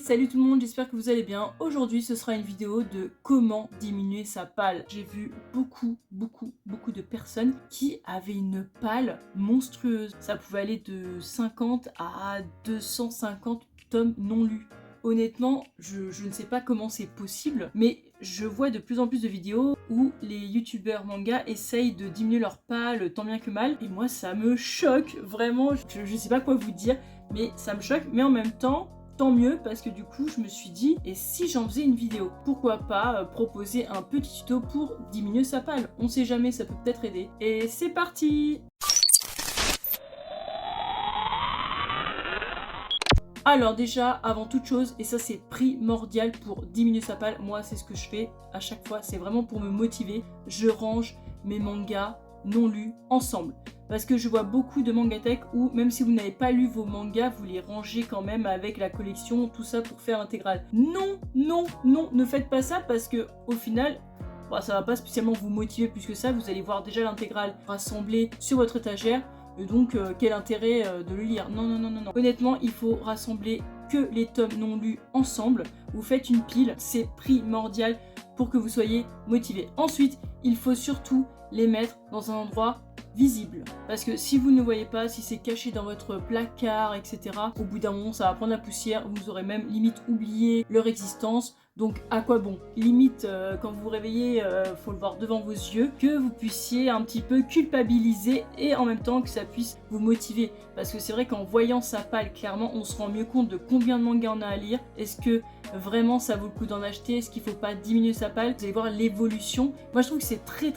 salut tout le monde, j'espère que vous allez bien. Aujourd'hui ce sera une vidéo de comment diminuer sa palle. J'ai vu beaucoup de personnes qui avaient une palle monstrueuse. Ça pouvait aller de 50 à 250 tomes non lus. Honnêtement, je ne sais pas comment c'est possible, mais je vois de plus en plus de vidéos où les youtubeurs manga essayent de diminuer leur palle tant bien que mal. Et moi ça me choque, vraiment, je sais pas quoi vous dire, mais ça me choque. Mais en même temps, tant mieux, parce que du coup je me suis dit, et si j'en faisais une vidéo? Pourquoi pas proposer un petit tuto pour diminuer sa palle? On sait jamais, ça peut peut-être aider. Et c'est parti! Alors déjà, avant toute chose, et ça c'est primordial pour diminuer sa palle, moi c'est ce que je fais à chaque fois, c'est vraiment pour me motiver, je range mes mangas non lus ensemble. Parce que je vois beaucoup de mangatech où même si vous n'avez pas lu vos mangas, vous les rangez quand même avec la collection, tout ça pour faire l'intégrale. Non, non, non, ne faites pas ça parce que au final, bah, ça va pas spécialement vous motiver plus que ça, vous allez voir déjà l'intégrale rassemblée sur votre étagère. Et donc, quel intérêt de le lire? Non, non, non, non, non. Honnêtement, il faut rassembler que les tomes non lus ensemble. Vous faites une pile, c'est primordial pour que vous soyez motivé. Ensuite, il faut surtout les mettre dans un endroit visible. Parce que si vous ne voyez pas, si c'est caché dans votre placard, etc., au bout d'un moment, ça va prendre la poussière. Vous aurez même limite oublié leur existence. Donc à quoi bon? Limite, quand vous vous réveillez, faut le voir devant vos yeux, que vous puissiez un petit peu culpabiliser et en même temps que ça puisse vous motiver. Parce que c'est vrai qu'en voyant sa palle, clairement, on se rend mieux compte de combien de mangas on a à lire. Est-ce que vraiment ça vaut le coup d'en acheter? Est-ce qu'il ne faut pas diminuer sa palle? Vous allez voir l'évolution. Moi je trouve que c'est très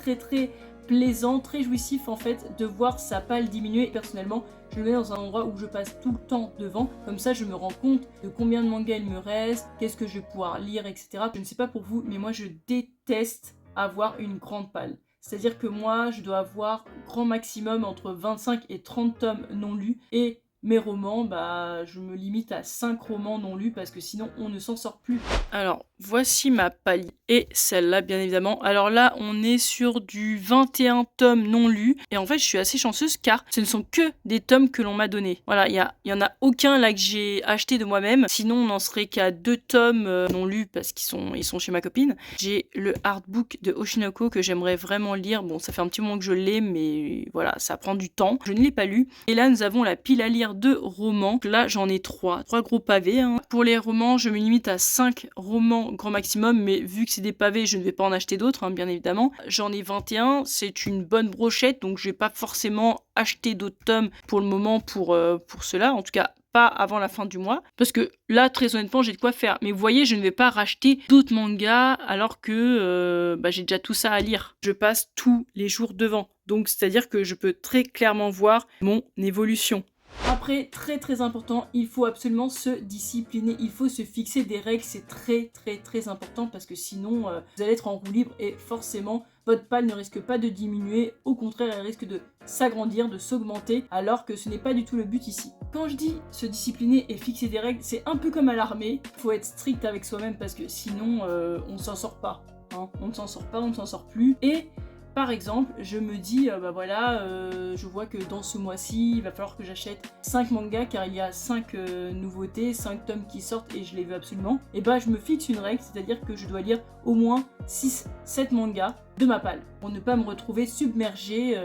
plaisant, très jouissif en fait de voir sa palle diminuer. Personnellement, je le mets dans un endroit où je passe tout le temps devant, comme ça je me rends compte de combien de mangas il me reste, qu'est-ce que je vais pouvoir lire, etc. Je ne sais pas pour vous, mais moi je déteste avoir une grande palle. C'est-à-dire que moi je dois avoir grand maximum entre 25 et 30 tomes non lus, et mes romans, bah je me limite à 5 romans non lus parce que sinon on ne s'en sort plus. Alors voici ma palle et celle-là bien évidemment. Alors là on est sur du 21 tomes non lus et en fait je suis assez chanceuse car ce ne sont que des tomes que l'on m'a donné. Voilà, il y en a aucun là que j'ai acheté de moi-même, sinon on n'en serait qu'à 2 tomes non lus parce qu'ils sont chez ma copine. J'ai le artbook de Oshinoko que j'aimerais vraiment lire. Bon, ça fait un petit moment que je l'ai, mais voilà, ça prend du temps. Je ne l'ai pas lu. Et là nous avons la pile à lire de romans. Là j'en ai 3 gros pavés, hein. Pour les romans je me limite à 5 romans grand maximum, mais vu que c'est des pavés je ne vais pas en acheter d'autres, hein, bien évidemment. J'en ai 21, c'est une bonne brochette, donc je vais pas forcément acheter d'autres tomes pour le moment pour cela, en tout cas pas avant la fin du mois, parce que là très honnêtement j'ai de quoi faire. Mais vous voyez, je ne vais pas racheter d'autres mangas alors que j'ai déjà tout ça à lire. Je passe tous les jours devant, donc c'est à dire que je peux très clairement voir mon évolution. Après, très important, il faut absolument se discipliner, il faut se fixer des règles, c'est très important parce que sinon vous allez être en roue libre et forcément votre palle ne risque pas de diminuer, au contraire elle risque de s'agrandir, de s'augmenter, alors que ce n'est pas du tout le but ici. Quand je dis se discipliner et fixer des règles, c'est un peu comme à l'armée, il faut être strict avec soi-même parce que sinon on ne s'en sort pas, hein. On ne s'en sort pas, on ne s'en sort plus. Et par exemple, je me dis, je vois que dans ce mois-ci, il va falloir que j'achète 5 mangas car il y a 5 nouveautés, 5 tomes qui sortent et je les veux absolument. Et bah je me fixe une règle, c'est-à-dire que je dois lire au moins 6-7 mangas de ma palle pour ne pas me retrouver submergée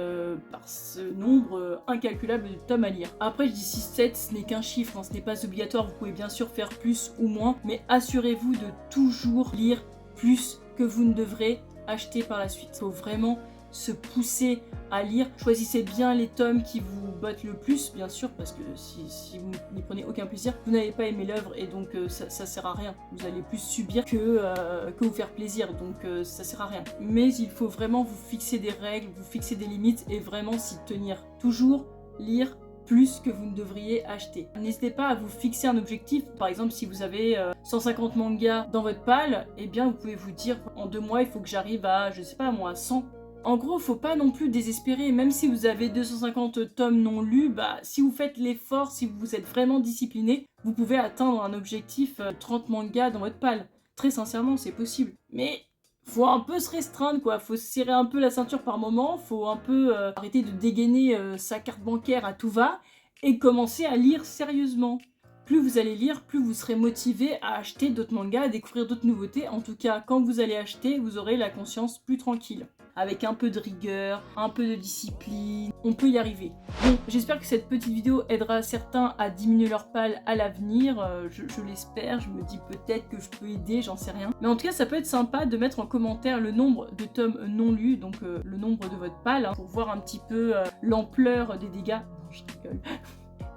par ce nombre incalculable de tomes à lire. Après je dis 6-7, ce n'est qu'un chiffre, hein, ce n'est pas obligatoire, vous pouvez bien sûr faire plus ou moins, mais assurez-vous de toujours lire plus que vous ne devrez acheter par la suite. Il faut vraiment se pousser à lire. Choisissez bien les tomes qui vous bottent le plus, bien sûr, parce que si vous n'y prenez aucun plaisir, vous n'avez pas aimé l'œuvre et donc ça sert à rien. Vous allez plus subir que vous faire plaisir, donc ça sert à rien. Mais il faut vraiment vous fixer des règles, vous fixer des limites et vraiment s'y tenir. Toujours lire plus que vous ne devriez acheter. N'hésitez pas à vous fixer un objectif. Par exemple, si vous avez 150 mangas dans votre palle, eh bien vous pouvez vous dire en 2 mois il faut que j'arrive à, je sais pas moi, 100. En gros, faut pas non plus désespérer, même si vous avez 250 tomes non lus, si vous faites l'effort, si vous êtes vraiment discipliné, vous pouvez atteindre un objectif 30 mangas dans votre palle. Très sincèrement, c'est possible. Mais faut un peu se restreindre quoi, faut se serrer un peu la ceinture par moment, faut un peu arrêter de dégainer sa carte bancaire à tout va et commencer à lire sérieusement. plus vous allez lire, plus vous serez motivé à acheter d'autres mangas, à découvrir d'autres nouveautés. En tout cas, quand vous allez acheter, vous aurez la conscience plus tranquille. Avec un peu de rigueur, un peu de discipline, on peut y arriver. Bon, j'espère que cette petite vidéo aidera certains à diminuer leur pal à l'avenir, je l'espère, je me dis peut-être que je peux aider, j'en sais rien. Mais en tout cas, ça peut être sympa de mettre en commentaire le nombre de tomes non lus, donc le nombre de votre pal, hein, pour voir un petit peu l'ampleur des dégâts. Non, je rigole.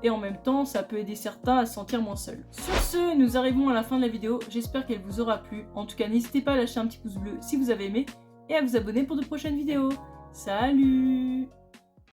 Et en même temps, ça peut aider certains à se sentir moins seuls. Sur ce, nous arrivons à la fin de la vidéo, j'espère qu'elle vous aura plu. En tout cas, n'hésitez pas à lâcher un petit pouce bleu si vous avez aimé, et à vous abonner pour de prochaines vidéos. Salut!